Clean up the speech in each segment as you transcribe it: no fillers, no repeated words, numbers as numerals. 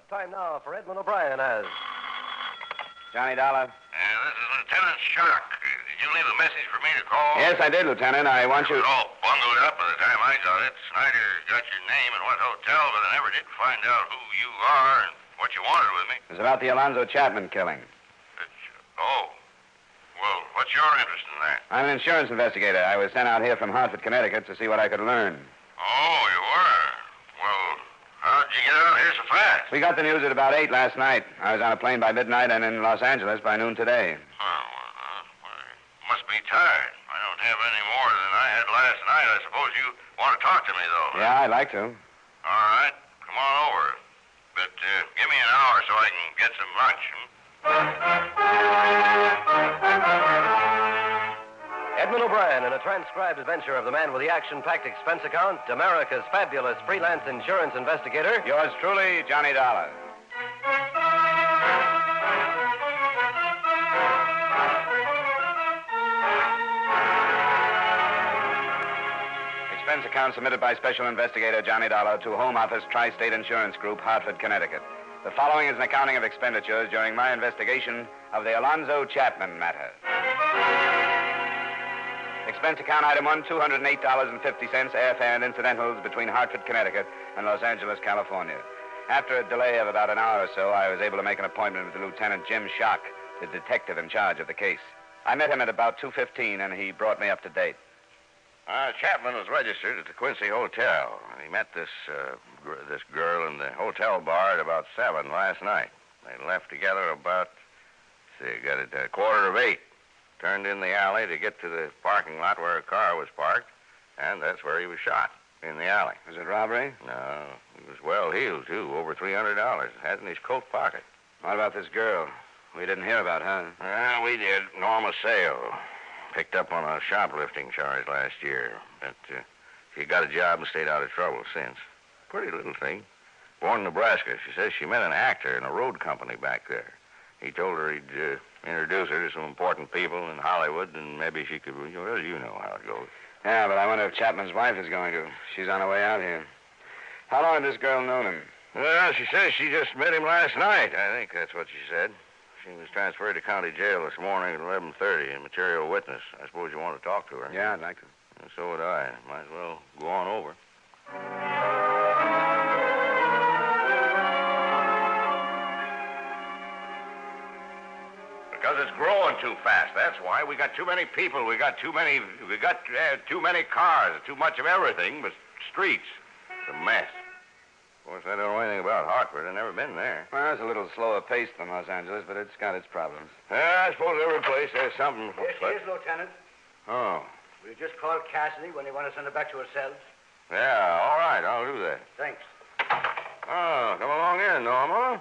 time now for Edmund O'Brien as... Johnny Dollar. This is Lieutenant Shock. Did you leave a message for me to call? Yes, I did, Lieutenant. I want you... It was all bundled up by the time I got it. Snyder got your name and what hotel, but I never did find out who you are and what you wanted with me. It was about the Alonzo Chapman killing. Oh. Well, what's your interest in that? I'm an insurance investigator. I was sent out here from Hartford, Connecticut to see what I could learn. Oh, you were? Well, how'd you get out here so fast? We got the news at about 8 last night. I was on a plane by midnight and in Los Angeles by noon today. Oh, well, you must be tired. I don't have any more than I had last night. I suppose you want to talk to me, though. Yeah, I'd like to. All right. Come on over. But give me an hour so I can get some lunch. Edmund O'Brien in a transcribed adventure of the man with the action-packed expense account, America's fabulous freelance insurance investigator. Yours truly, Johnny Dollar. Expense account submitted by Special Investigator Johnny Dollar to Home Office Tri-State Insurance Group, Hartford, Connecticut. The following is an accounting of expenditures during my investigation of the Alonzo Chapman matter. Expense account item 1, $208.50, airfare and incidentals between Hartford, Connecticut and Los Angeles, California. After a delay of about an hour or so, I was able to make an appointment with Lieutenant Jim Shock, the detective in charge of the case. I met him at about 2:15, and he brought me up to date. Chapman was registered at the Quincy Hotel. He met this girl in the hotel bar at about 7 last night. They left together about, got it 7:45. Turned in the alley to get to the parking lot where a car was parked, and that's where he was shot, in the alley. Was it robbery? No, he was well heeled, too, over $300. Had in his coat pocket. What about this girl? We didn't hear about her. Well, we did. Norma Sale. Picked up on a shoplifting charge last year, but she got a job and stayed out of trouble since. Pretty little thing. Born in Nebraska. She says she met an actor in a road company back there. He told her he'd introduce her to some important people in Hollywood, and maybe she could... Well, you know how it goes. Yeah, but I wonder if Chapman's wife is going to. She's on her way out here. How long had this girl known him? Well, she says she just met him last night. I think that's what she said. She was transferred to county jail this morning at 11:30, a material witness. I suppose you want to talk to her. Yeah, I'd like to. And so would I. Might as well go on over. Because it's growing too fast. That's why. We got too many people. We got too many cars. Too much of everything but streets. It's a mess. Of course, I don't know anything about Hartford. I've never been there. Well, it's a little slower paced than Los Angeles, but it's got its problems. I suppose every place has something. Here she is, Lieutenant. Oh. We just called Cassidy when they want to send her back to her cells. Yeah, all right. I'll do that. Thanks. Oh, come along in, Norma.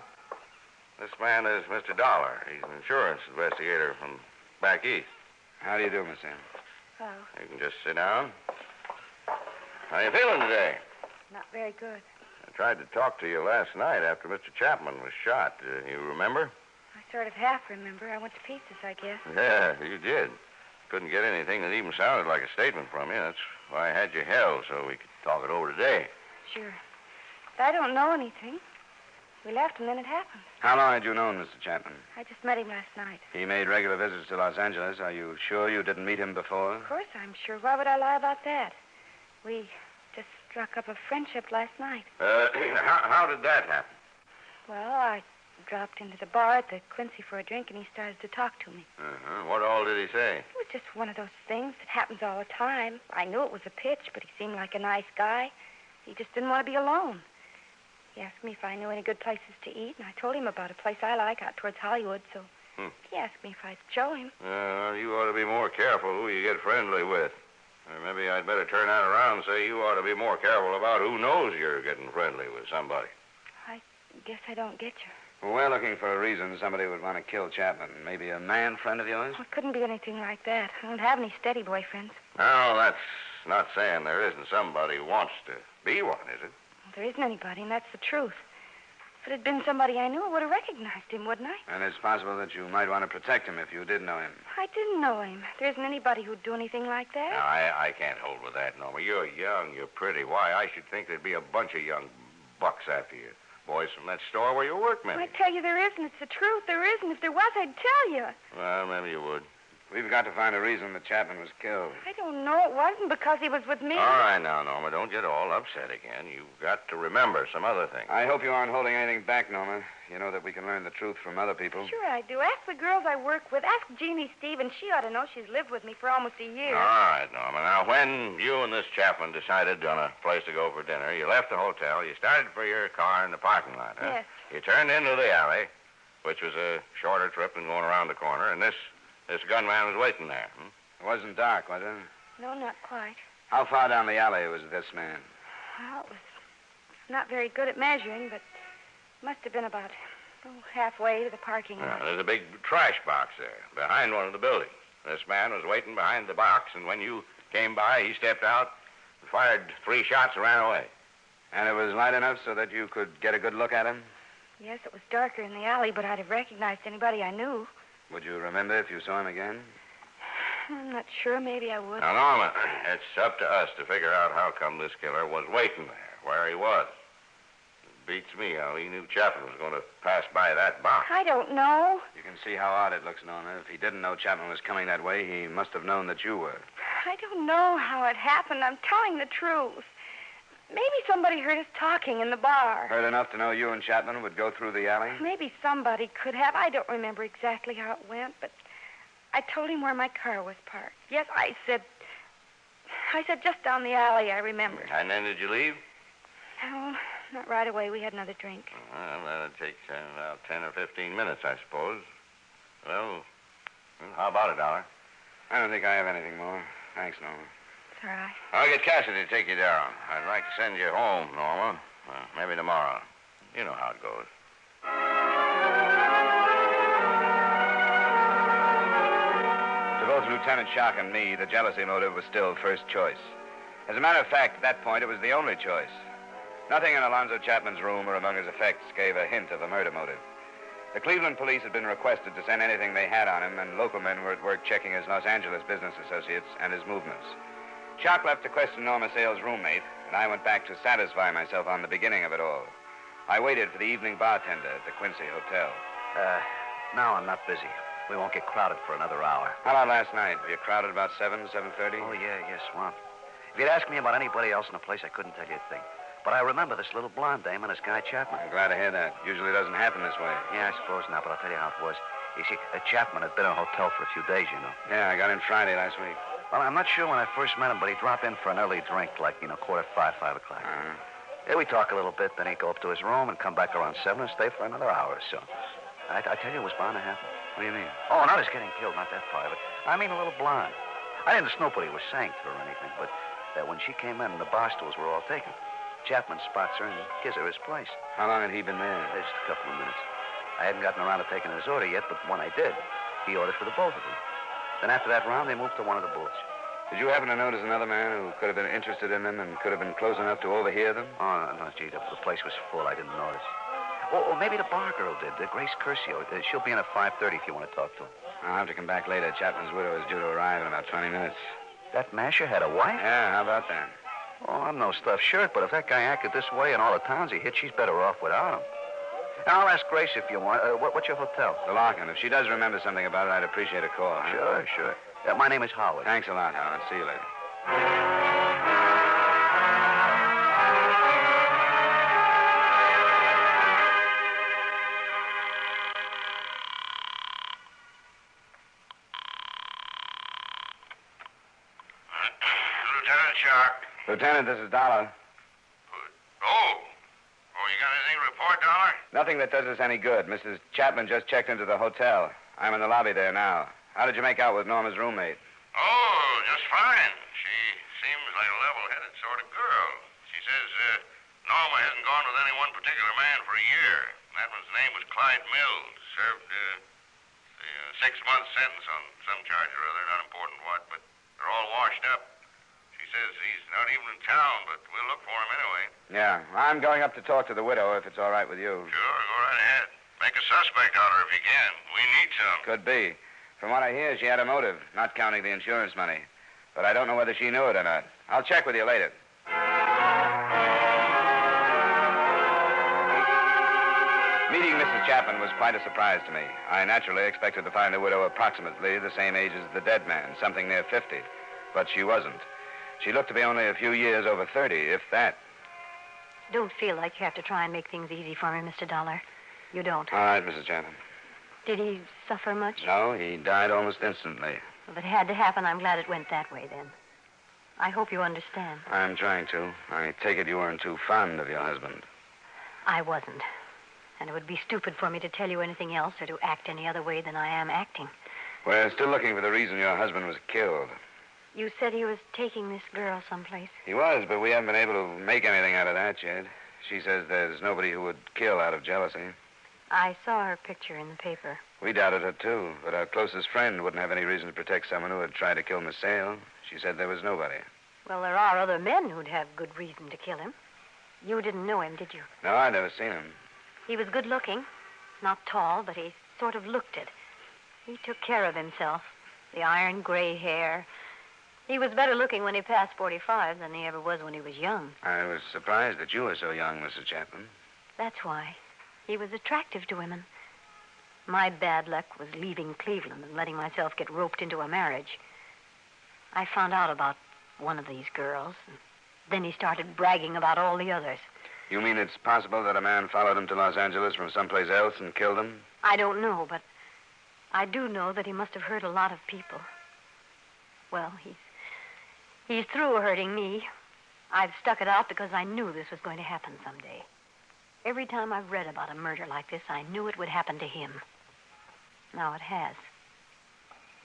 This man is Mr. Dollar. He's an insurance investigator from back east. How do you do, Miss Ann? Oh, You can just sit down. How you feeling today? not very good. I tried to talk to you last night after Mr. Chapman was shot. You remember? I sort of half remember. I went to pieces, I guess. Yeah, you did. Couldn't get anything that even sounded like a statement from you. That's why I had you held, so we could talk it over today. Sure. But I don't know anything. We left and then it happened. How long had you known Mr. Chapman? I just met him last night. He made regular visits to Los Angeles. Are you sure you didn't meet him before? Of course I'm sure. Why would I lie about that? We just struck up a friendship last night. How did that happen? Well, I dropped into the bar at the Quincy for a drink, and he started to talk to me. Uh-huh. What all did he say? It was just one of those things that happens all the time. I knew it was a pitch, but he seemed like a nice guy. He just didn't want to be alone. He asked me if I knew any good places to eat, and I told him about a place I like out towards Hollywood, so he asked me if I'd show him. You ought to be more careful who you get friendly with. Or maybe I'd better turn that around and say you ought to be more careful about who knows you're getting friendly with somebody. I guess I don't get you. Well, we're looking for a reason somebody would want to kill Chapman. Maybe a man friend of yours? Well, it couldn't be anything like that. I don't have any steady boyfriends. Well, that's not saying there isn't somebody who wants to be one, is it? Well, there isn't anybody, and that's the truth. If it had been somebody I knew, I would have recognized him, wouldn't I? And it's possible that you might want to protect him if you did know him. I didn't know him. There isn't anybody who'd do anything like that. Now, I can't hold with that, Norma. You're young, you're pretty. Why, I should think there'd be a bunch of young bucks after you. boys from that store where you work, maybe. I tell you there isn't. It's the truth. There isn't. If there was, I'd tell you. Well, maybe you would. We've got to find a reason that Chapman was killed. I don't know. It wasn't because he was with me. All right now, Norma, don't get all upset again. You've got to remember some other things. I hope you aren't holding anything back, Norma. You know that we can learn the truth from other people. Sure I do. Ask the girls I work with. Ask Jeannie Stevens. She ought to know. She's lived with me for almost a year. All right, Norma. Now, when you and this Chapman decided on a place to go for dinner, you left the hotel. You started for your car in the parking lot, huh? Yes. You turned into the alley, which was a shorter trip than going around the corner, and this gunman was waiting there. It wasn't dark, was it? No, not quite. How far down the alley was this man? Well, it was not very good at measuring, but must have been about halfway to the parking lot. There's a big trash box there behind one of the buildings. This man was waiting behind the box, and when you came by, he stepped out, fired 3 shots, and ran away. And it was light enough so that you could get a good look at him? Yes, it was darker in the alley, but I'd have recognized anybody I knew. Would you remember if you saw him again? I'm not sure. Maybe I would. Now, Norma, it's up to us to figure out how come this killer was waiting there, where he was. It beats me how he knew Chapman was going to pass by that box. I don't know. You can see how odd it looks, Norma. If he didn't know Chapman was coming that way, he must have known that you were. I don't know how it happened. I'm telling the truth. Maybe somebody heard us talking in the bar. Heard enough to know you and Chapman would go through the alley? Maybe somebody could have. I don't remember exactly how it went, but I told him where my car was parked. Yes, I said just down the alley, I remember. And then did you leave? No, not right away. We had another drink. Well, that'll take about 10 or 15 minutes, I suppose. Well, how about it, Dollar? I don't think I have anything more. Thanks, Norma. It's all right. I'll get Cassidy to take you down. I'd like to send you home, Norma. Maybe tomorrow. You know how it goes. To both Lieutenant Shock and me, the jealousy motive was still first choice. As a matter of fact, at that point, it was the only choice. Nothing in Alonzo Chapman's room or among his effects gave a hint of a murder motive. The Cleveland police had been requested to send anything they had on him, and local men were at work checking his Los Angeles business associates and his movements. Shock left to question Norma Sale's roommate, and I went back to satisfy myself on the beginning of it all. I waited for the evening bartender at the Quincy Hotel. Now I'm not busy. We won't get crowded for another hour. How about last night? Were you crowded about 7:30? Oh, yeah, swamped. If you'd asked me about anybody else in the place, I couldn't tell you a thing. But I remember this little blonde dame and this guy Chapman. I'm glad to hear that. Usually doesn't happen this way. Yeah, I suppose not, but I'll tell you how it was. You see, Chapman had been in a hotel for a few days, you know. Yeah, I got in Friday last week. Well, I'm not sure when I first met him, but he'd drop in for an early drink, like, 5:45, 5 o'clock. Uh-huh. Yeah, we'd talk a little bit, then he'd go up to his room and come back around 7 and stay for another hour or so. I tell you, it was bound to happen. What do you mean? Oh, not his getting killed, not that part of it. I mean a little blonde. I didn't snoop what he was saying to her or anything, but when she came in, the bar stools were all taken. Chapman spots her and gives her his place. How long had he been there? Just a couple of minutes. I hadn't gotten around to taking his order yet, but when I did, he ordered for the both of them. Then after that round, they moved to one of the booths. Did you happen to notice another man who could have been interested in them and could have been close enough to overhear them? Oh, no, gee, the place was full. I didn't notice. Or maybe the bar girl did, Grace Curcio. She'll be in at 5:30 if you want to talk to her. I'll have to come back later. Chapman's widow is due to arrive in about 20 minutes. That masher had a wife? Yeah, how about that? Oh, I'm no stuffed shirt, but if that guy acted this way in all the towns he hit, she's better off without him. Now, I'll ask Grace if you want. What's your hotel? The Larkin. If she does remember something about it, I'd appreciate a call. Huh? Sure. My name is Howard. Thanks a lot, Howard. See you later. Lieutenant Shock. Lieutenant, this is Dollar. Oh, you got anything to report, Dollar? Nothing that does us any good. Mrs. Chapman just checked into the hotel. I'm in the lobby there now. How did you make out with Norma's roommate? Oh, just fine. She seems like a level-headed sort of girl. She says Norma hasn't gone with any one particular man for a year. That one's name was Clyde Mills. Served a 6-month sentence on some charge or other, not important what, but they're all washed up. She says he's not even in town, but we'll look for him anyway. Yeah, I'm going up to talk to the widow if it's all right with you. Sure, go right ahead. Make a suspect out of her if you can. We need some. Could be. From what I hear, she had a motive, not counting the insurance money. But I don't know whether she knew it or not. I'll check with you later. Meeting Mrs. Chapman was quite a surprise to me. I naturally expected to find the widow approximately the same age as the dead man, something near 50. But she wasn't. She looked to be only a few years over 30, if that. Don't feel like you have to try and make things easy for me, Mr. Dollar. You don't. All right, Mrs. Chapman. Did he suffer much? No, he died almost instantly. Well, if it had to happen, I'm glad it went that way, then. I hope you understand. I'm trying to. I take it you weren't too fond of your husband. I wasn't. And it would be stupid for me to tell you anything else or to act any other way than I am acting. We're still looking for the reason your husband was killed. You said he was taking this girl someplace. He was, but we haven't been able to make anything out of that yet. She says there's nobody who would kill out of jealousy. I saw her picture in the paper. We doubted her, too, but our closest friend wouldn't have any reason to protect someone who had tried to kill Miss Sale. She said there was nobody. Well, there are other men who'd have good reason to kill him. You didn't know him, did you? No, I'd never seen him. He was good-looking. Not tall, but he sort of looked it. He took care of himself. The iron gray hair. He was better looking when he passed 45 than he ever was when he was young. I was surprised that you were so young, Mrs. Chapman. That's why. He was attractive to women. My bad luck was leaving Cleveland and letting myself get roped into a marriage. I found out about one of these girls, and then he started bragging about all the others. You mean it's possible that a man followed him to Los Angeles from someplace else and killed him? I don't know, but I do know that he must have hurt a lot of people. Well, he's through hurting me. I've stuck it out because I knew this was going to happen someday. Every time I've read about a murder like this, I knew it would happen to him. Now it has.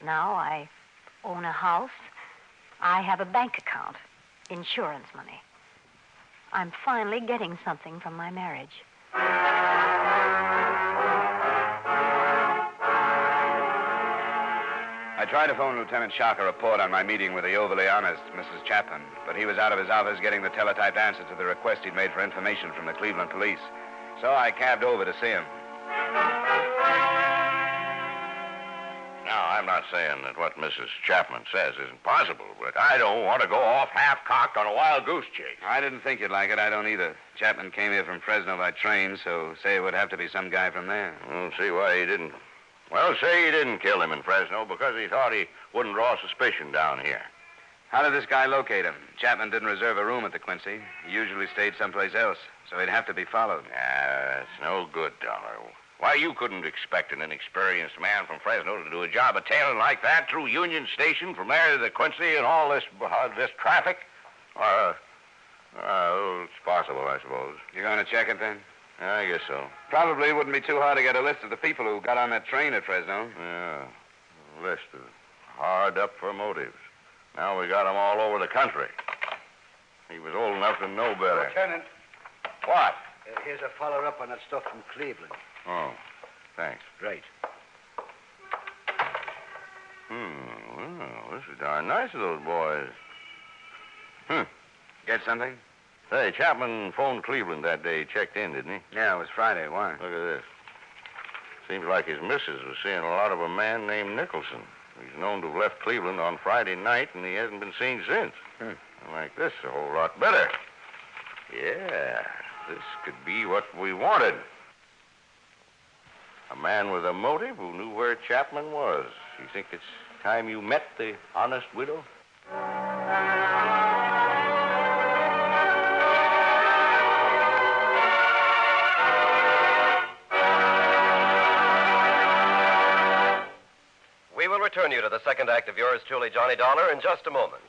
Now I own a house. I have a bank account. Insurance money. I'm finally getting something from my marriage. I tried to phone Lieutenant Shock a report on my meeting with the overly honest Mrs. Chapman, but he was out of his office getting the teletyped answer to the request he'd made for information from the Cleveland police. So I cabbed over to see him. Now, I'm not saying that what Mrs. Chapman says isn't possible, but I don't want to go off half-cocked on a wild goose chase. I didn't think you'd like it. I don't either. Chapman came here from Fresno by train, so say it would have to be some guy from there. I don't see why he didn't. Well, say he didn't kill him in Fresno because he thought he wouldn't draw suspicion down here. How did this guy locate him? Chapman didn't reserve a room at the Quincy. He usually stayed someplace else, so he'd have to be followed. That's no good, Dollar. Why, you couldn't expect an inexperienced man from Fresno to do a job of tailing like that through Union Station from there to the Quincy and all this traffic. It's possible, I suppose. You're going to check it, then? I guess so. Probably wouldn't be too hard to get a list of the people who got on that train at Fresno. Yeah, a list of hard up for motives. Now we got them all over the country. He was old enough to know better. Lieutenant. What? Here's a follow-up on that stuff from Cleveland. Oh, thanks. Great. Well, this is darn nice of those boys. Get something? Say, Chapman phoned Cleveland that day. He checked in, didn't he? Yeah, it was Friday. Why? Look at this. Seems like his missus was seeing a lot of a man named Nicholson. He's known to have left Cleveland on Friday night, and he hasn't been seen since. I like this a whole lot better. Yeah, this could be what we wanted. A man with a motive who knew where Chapman was. You think it's time you met the honest widow? We will return you to the second act of yours truly, Johnny Dollar, in just a moment.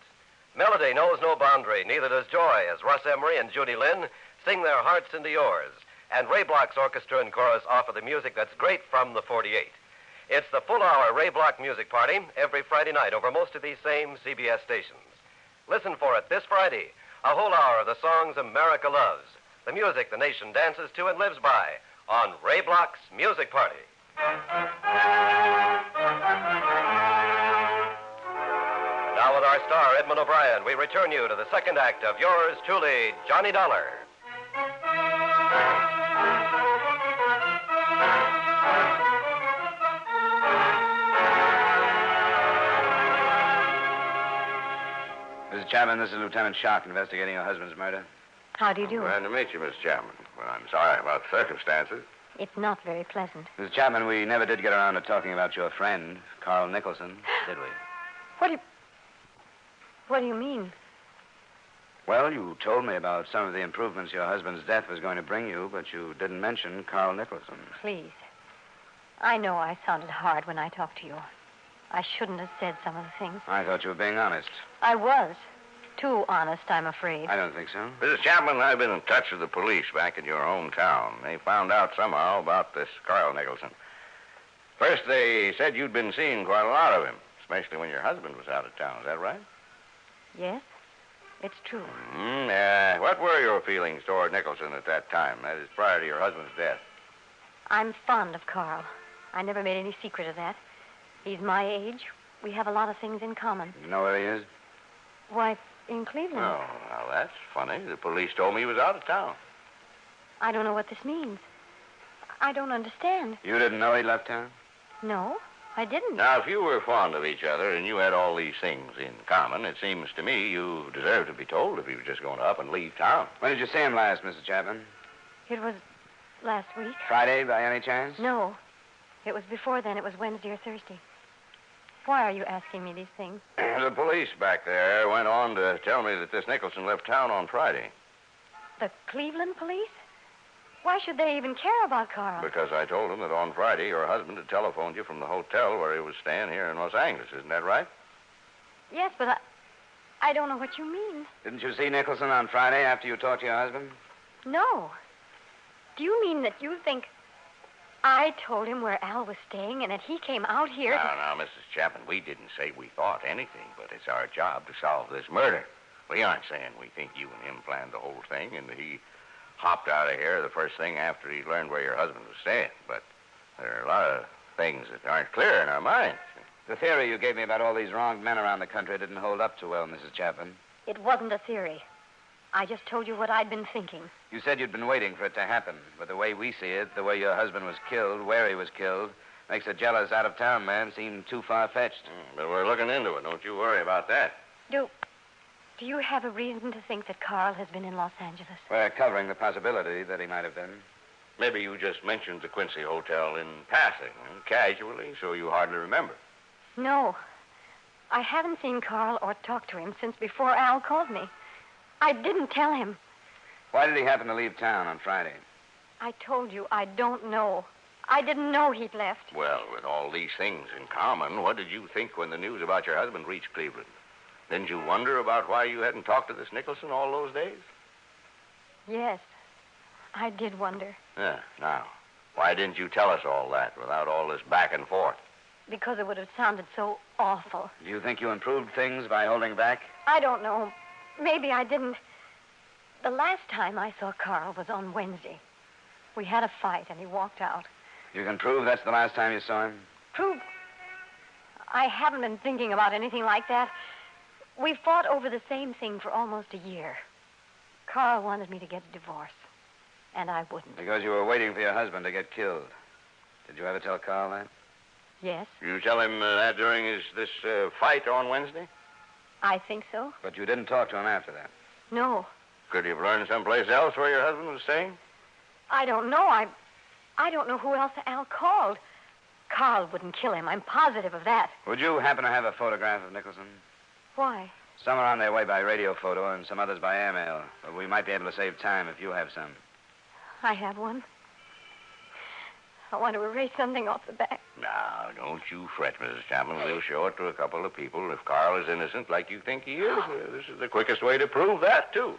Melody knows no boundary, neither does joy, as Russ Emery and Judy Lynn sing their hearts into yours. And Ray Bloch's orchestra and chorus offer the music that's great from the 48. It's the full-hour Ray Bloch music party every Friday night over most of these same CBS stations. Listen for it this Friday, a whole hour of the songs America loves, the music the nation dances to and lives by, on Ray Bloch's Music Party. Now with our star, Edmund O'Brien, we return you to the second act of yours truly, Johnny Dollar. Mrs. Chapman, this is Lieutenant Shock investigating your husband's murder. How do you do? Glad to meet you, Miss Chapman. Well, I'm sorry about the circumstances. It's not very pleasant. Mrs. Chapman, we never did get around to talking about your friend, Carl Nicholson, did we? What do you mean? Well, you told me about some of the improvements your husband's death was going to bring you, but you didn't mention Carl Nicholson. Please. I know I sounded hard when I talked to you. I shouldn't have said some of the things. I thought you were being honest. I was. Too honest, I'm afraid. I don't think so. Mrs. Chapman, I've been in touch with the police back in your hometown. They found out somehow about this Carl Nicholson. First, they said you'd been seeing quite a lot of him, especially when your husband was out of town. Is that right? Yes, it's true. What were your feelings toward Nicholson at that time? That is, prior to your husband's death. I'm fond of Carl. I never made any secret of that. He's my age. We have a lot of things in common. You know where he is? Why, in Cleveland. Oh, well, that's funny. The police told me he was out of town. I don't know what this means. I don't understand. You didn't know he left town? No, I didn't. Now, if you were fond of each other and you had all these things in common, it seems to me you deserve to be told if he was just going to up and leave town. When did you see him last, Mrs. Chapman? It was last week. Friday, by any chance? No. It was before then. It was Wednesday or Thursday. Why are you asking me these things? The police back there went on to tell me that this Nicholson left town on Friday. The Cleveland police? Why should they even care about Carl? Because I told them that on Friday your husband had telephoned you from the hotel where he was staying here in Los Angeles. Isn't that right? Yes, but I don't know what you mean. Didn't you see Nicholson on Friday after you talked to your husband? No. Do you mean that you think I told him where Al was staying and that he came out here Now, Mrs. Chapman, we didn't say we thought anything, but it's our job to solve this murder. We aren't saying we think you and him planned the whole thing and that he hopped out of here the first thing after he learned where your husband was staying. But there are a lot of things that aren't clear in our minds. The theory you gave me about all these wronged men around the country didn't hold up too well, Mrs. Chapman. It wasn't a theory. I just told you what I'd been thinking. You said you'd been waiting for it to happen. But the way we see it, the way your husband was killed, where he was killed, makes a jealous, out-of-town man seem too far-fetched. But we're looking into it. Don't you worry about that. Do you have a reason to think that Carl has been in Los Angeles? We're covering the possibility that he might have been. Maybe you just mentioned the Quincy Hotel in passing, casually, so you hardly remember. No. I haven't seen Carl or talked to him since before Al called me. I didn't tell him. Why did he happen to leave town on Friday? I told you I don't know. I didn't know he'd left. Well, with all these things in common, what did you think when the news about your husband reached Cleveland? Didn't you wonder about why you hadn't talked to this Nicholson all those days? Yes, I did wonder. Yeah, now, why didn't you tell us all that without all this back and forth? Because it would have sounded so awful. Do you think you improved things by holding back? I don't know. Maybe I didn't. The last time I saw Carl was on Wednesday. We had a fight, and he walked out. You can prove that's the last time you saw him? Prove? I haven't been thinking about anything like that. We fought over the same thing for almost a year. Carl wanted me to get a divorce, and I wouldn't. Because you were waiting for your husband to get killed. Did you ever tell Carl that? Yes. You tell him that during this fight on Wednesday? I think so. But you didn't talk to him after that? No. Could you have learned someplace else where your husband was staying? I don't know. I don't know who else Al called. Carl wouldn't kill him. I'm positive of that. Would you happen to have a photograph of Nicholson? Why? Some are on their way by radio photo and some others by airmail. But we might be able to save time if you have some. I have one. I want to erase something off the back. Now, don't you fret, Mrs. Chapman. We'll show it to a couple of people. If Carl is innocent like you think he is, this is the quickest way to prove that, too.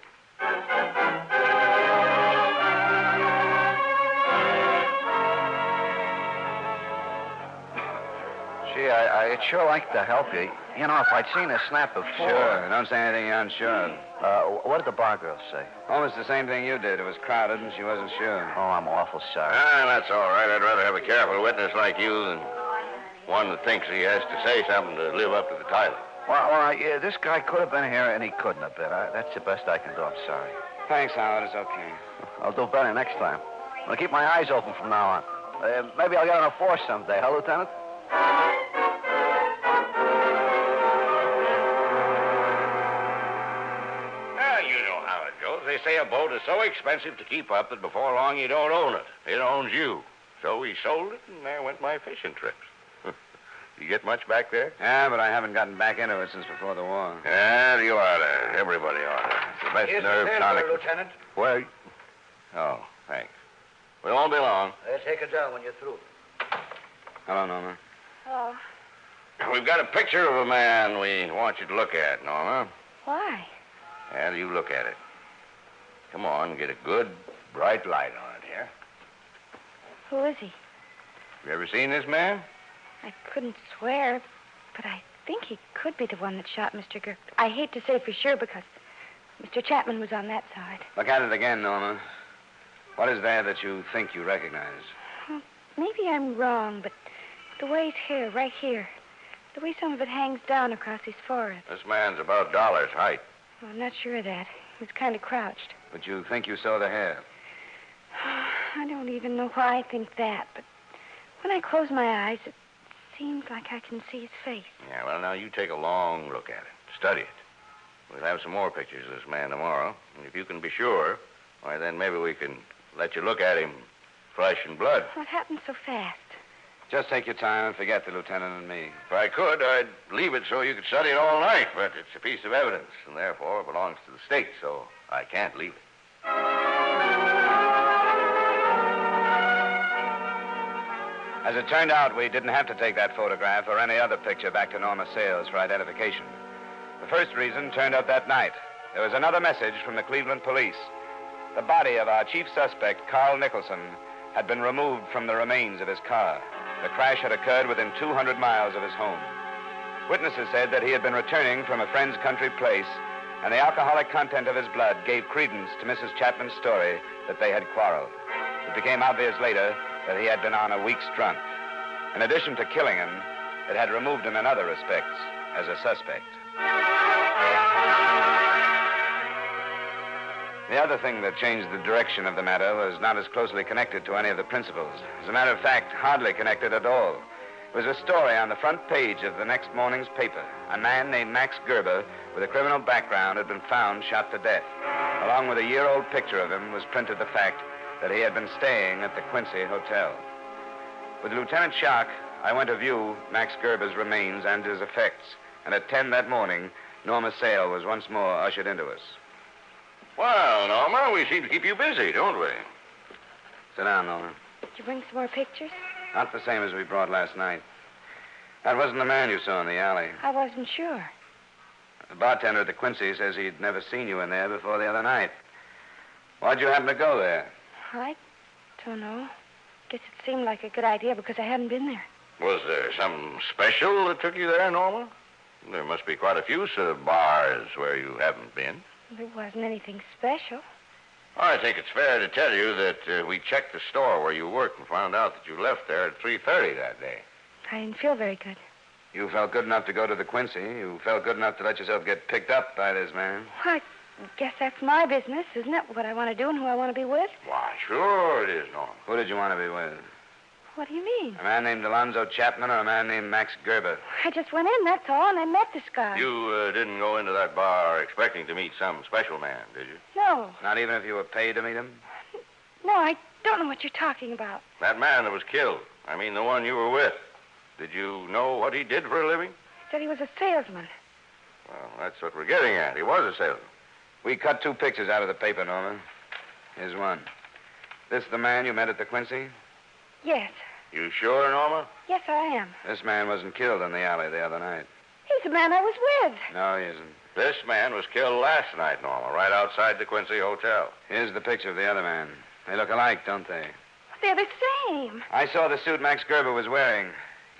Gee, I'd sure like to help you. You know, if I'd seen a snap before. Sure. Don't say anything you're unsure of. What did the bar girl say? Almost the same thing you did. It was crowded and she wasn't sure. Oh, I'm awful sorry. That's all right. I'd rather have a careful witness like you than one that thinks he has to say something to live up to the title. Well, yeah, this guy could have been here and he couldn't have been. That's the best I can do. I'm sorry. Thanks, Howard. It's okay. I'll do better next time. I'll keep my eyes open from now on. Maybe I'll get on a force someday, huh, Lieutenant? You know how it goes. They say a boat is so expensive to keep up that before long you don't own it. It owns you. So we sold it, and there went my fishing trips. You get much back there? Yeah, but I haven't gotten back into it since before the war. Yeah, you ought to. Everybody ought to. It's the best Here's nerve the tonic. Lieutenant. Wait. Oh, thanks. We won't be long. I'll take it down when you're through. Hello, Norma. Oh, We've got a picture of a man we want you to look at, Norma. why? And you look at it. Come on, get a good, bright light on it here. Who is he? You ever seen this man? I couldn't swear, but I think he could be the one that shot Mr. Gerber. I hate to say for sure because Mr. Chapman was on that side. Look at it again, Norma. What is there that you think you recognize? Well, maybe I'm wrong, but the way his hair, right here, the way some of it hangs down across his forehead. This man's about Dollar's height. Well, I'm not sure of that. He was kind of crouched. But you think you saw the hair? I don't even know why I think that, but when I close my eyes, it seems like I can see his face. Yeah, well, now you take a long look at it. Study it. We'll have some more pictures of this man tomorrow. And if you can be sure, why, then maybe we can let you look at him flesh and blood. What happened so fast? Just take your time and forget the lieutenant and me. If I could, I'd leave it so you could study it all night, but it's a piece of evidence, and therefore it belongs to the state, so I can't leave it. As it turned out, we didn't have to take that photograph or any other picture back to Norma Sales for identification. The first reason turned up that night. There was another message from the Cleveland police. The body of our chief suspect, Carl Nicholson, had been removed from the remains of his car. The crash had occurred within 200 miles of his home. Witnesses said that he had been returning from a friend's country place, and the alcoholic content of his blood gave credence to Mrs. Chapman's story that they had quarreled. It became obvious later that he had been on a week's drunk. In addition to killing him, it had removed him in other respects as a suspect. The other thing that changed the direction of the matter was not as closely connected to any of the principals. As a matter of fact, hardly connected at all. It was a story on the front page of the next morning's paper. A man named Max Gerber with a criminal background had been found shot to death. Along with a year-old picture of him was printed the fact that he had been staying at the Quincy Hotel. With Lieutenant Schock, I went to view Max Gerber's remains and his effects. And at 10 that morning, Norma Sale was once more ushered into us. Well, Norma, we seem to keep you busy, don't we? Sit down, Norma. Did you bring some more pictures? Not the same as we brought last night. That wasn't the man you saw in the alley. I wasn't sure. The bartender at the Quincy says he'd never seen you in there before the other night. Why'd you happen to go there? I don't know. Guess it seemed like a good idea because I hadn't been there. Was there some special that took you there, Norma? There must be quite a few bars where you haven't been. There wasn't anything special. I think it's fair to tell you that we checked the store where you worked and found out that you left there at 3:30 that day. I didn't feel very good. You felt good enough to go to the Quincy. You felt good enough to let yourself get picked up by this man. I guess that's my business, isn't it? What I want to do and who I want to be with. Why, sure it is, Norma. Who did you want to be with? What do you mean? A man named Alonzo Chapman or a man named Max Gerber? I just went in, that's all, and I met this guy. You didn't go into that bar expecting to meet some special man, did you? No. Not even if you were paid to meet him? No, I don't know what you're talking about. That man that was killed. I mean, the one you were with. Did you know what he did for a living? He said he was a salesman. Well, that's what we're getting at. He was a salesman. We cut 2 pictures out of the paper, Norma. Here's one. This the man you met at the Quincy? Yes. You sure, Norma? Yes, I am. This man wasn't killed in the alley the other night. He's the man I was with. No, he isn't. This man was killed last night, Norma, right outside the Quincy Hotel. Here's the picture of the other man. They look alike, don't they? They're the same. I saw the suit Max Gerber was wearing.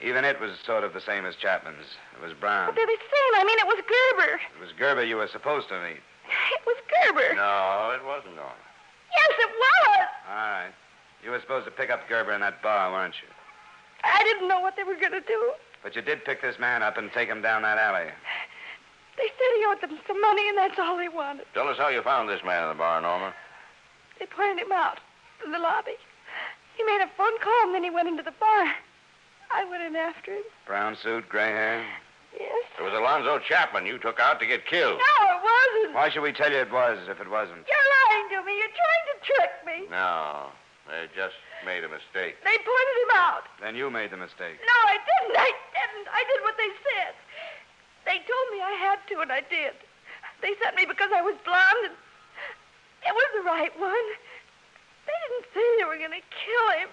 Even it was sort of the same as Chapman's. It was brown. But they're the same. I mean, it was Gerber. It was Gerber you were supposed to meet. It was Gerber. No, it wasn't, Norma. Yes, it was. All right. You were supposed to pick up Gerber in that bar, weren't you? I didn't know what they were going to do. But you did pick this man up and take him down that alley. They said he owed them some money, and that's all they wanted. Tell us how you found this man in the bar, Norma. They pointed him out in the lobby. He made a phone call, and then he went into the bar. I went in after him. Brown suit, gray hair. Yes. It was Alonzo Chapman you took out to get killed. No, it wasn't. Why should we tell you it was if it wasn't? You're lying. tricked me. No, they just made a mistake. They pointed him out. Then you made the mistake. No, I didn't. I did what they said. They told me I had to, and I did. They sent me because I was blonde, and it was the right one. They didn't say they were going to kill him.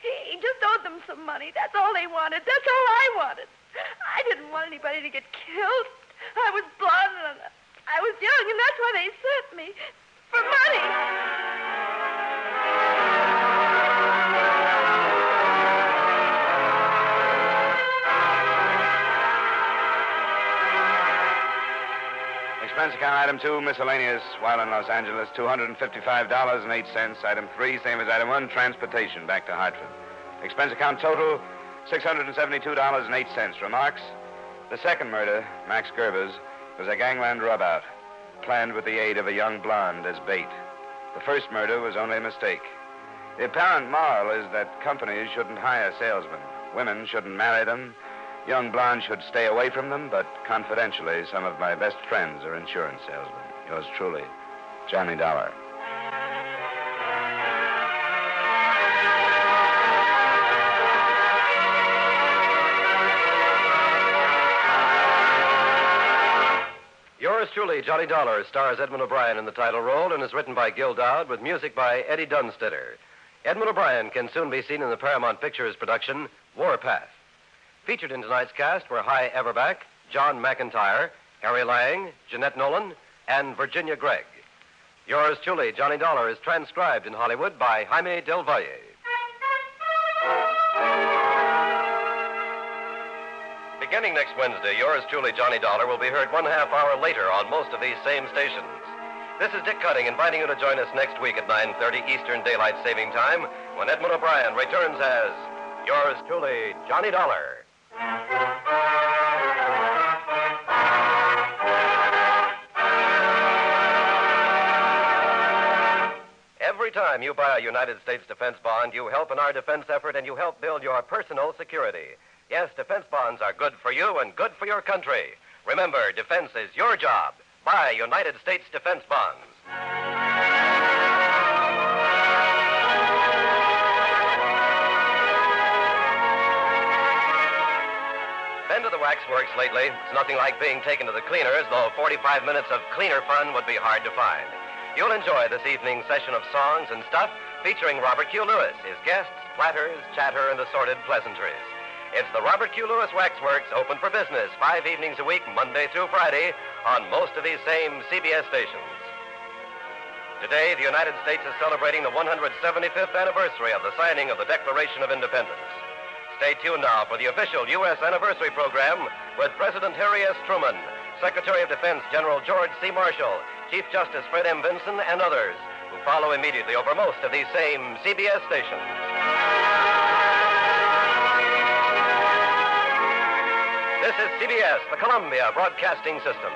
He just owed them some money. That's all they wanted. That's all I wanted. I didn't want anybody to get killed. I was blonde, and I was young, and that's why they sent me. For money. Expense account item 2, miscellaneous, while in Los Angeles, $255.08. Item 3, same as item 1, transportation back to Hartford. Expense account total, $672.08. Remarks? The second murder, Max Gerber's, was a gangland rub-out, planned with the aid of a young blonde as bait. The first murder was only a mistake. The apparent moral is that companies shouldn't hire salesmen. Women shouldn't marry them. Young blondes should stay away from them, but confidentially, some of my best friends are insurance salesmen. Yours truly, Johnny Dollar. Yours truly, Johnny Dollar, stars Edmund O'Brien in the title role and is written by Gil Dowd with music by Eddie Dunstetter. Edmund O'Brien can soon be seen in the Paramount Pictures production, Warpath. Featured in tonight's cast were Hy Everback, John McIntyre, Harry Lang, Jeanette Nolan, and Virginia Gregg. Yours truly, Johnny Dollar, is transcribed in Hollywood by Jaime Del Valle. Beginning next Wednesday, yours truly, Johnny Dollar, will be heard 1/2 hour later on most of these same stations. This is Dick Cutting inviting you to join us next week at 9:30 Eastern Daylight Saving Time when Edmund O'Brien returns as yours truly, Johnny Dollar. Every time you buy a United States defense bond, you help in our defense effort and you help build your personal security. Yes, defense bonds are good for you and good for your country. Remember, defense is your job. Buy United States defense bonds. Been to the waxworks lately? It's nothing like being taken to the cleaners, though 45 minutes of cleaner fun would be hard to find. You'll enjoy this evening's session of songs and stuff featuring Robert Q. Lewis, his guests, platters, chatter, and assorted pleasantries. It's the Robert Q. Lewis Waxworks, open for business 5 evenings a week, Monday through Friday, on most of these same CBS stations. Today, the United States is celebrating the 175th anniversary of the signing of the Declaration of Independence. Stay tuned now for the official U.S. anniversary program with President Harry S. Truman, Secretary of Defense General George C. Marshall, Chief Justice Fred M. Vinson, and others who follow immediately over most of these same CBS stations. This is CBS, the Columbia Broadcasting System.